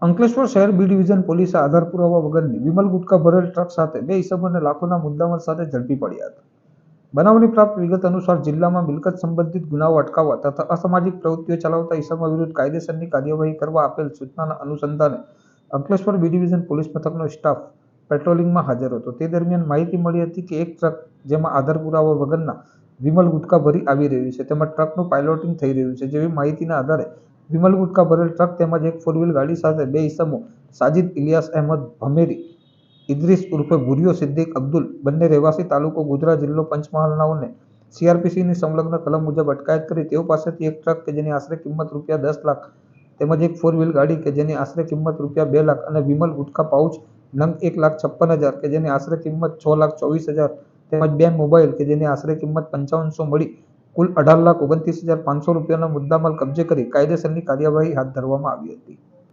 અંકલેશ્વર શહેર B division પોલીસે આધાર પુરાવા વગરની વિમલ ગુટખા ભરેલ ટ્રક સાથે બે ઈસમોને લાખોના મુદ્દામાલ સાથે ઝડપી પડ્યા હતા. બનાવની પ્રાપ્ત વિગત અનુસાર જિલ્લામાં મિલકત સંબંધિત ગુનાઓ અટકાવવા તથા અસામાજિક પ્રવૃત્તિઓ ચલાવતા ઈસમો વિરુદ્ધ કાયદેસરની કાર્યવાહી કરવા આપેલ સૂચનાના અનુસંધાને અંકલેશ્વર બી ડિવિઝન પોલીસ મથકનો સ્ટાફ પેટ્રોલિંગમાં હાજર હતો. તે દરમિયાન માહિતી મળી હતી કે એક ટ્રક જેમાં આધાર પુરાવા વગરના વિમલ ગુટખા ભરી આવી રહ્યું છે તેમજ ટ્રકનું પાયલોટિંગ થઈ રહ્યું છે. જેવી માહિતીના આધારે વિમલ ગુટખા ભરેલ ટ્રક તેમજ એક ફોર વ્હીલ ગાડી સાથે બે ઈસમો સાજિદ ઇલિયાસ અહેમદ ભમેરી ઇદ્રીસ ઉર્ફે ભુરિયો સિદ્દીક અબ્દુલ બંને રહેવાસી તાલુકો ગોધરા જિલ્લો પંચમહાલનાઓને સીઆરપીસીની સંલગ્ન કલમ મુજબ અટકાયત કરી તેઓ પાસેથી એક ટ્રક કે જેની આશરે કિંમત ₹10 લાખ તેમજ એક ફોર વ્હીલ ગાડી કે જેની આશરે કિંમત ₹2 લાખ અને વિમલ ગુટખા પાઉચ નંગ 1,56,000 કે જેની આશરે કિંમત ₹6,24,000 તેમજ બે મોબાઈલ કે જેની આશરે કિંમત ₹5500 મળી કુલ ₹18,29,500 મુદ્દામાલ કબજે કરી કાયદેસરની કાર્યવાહી હાથ ધરવામાં આવી હતી.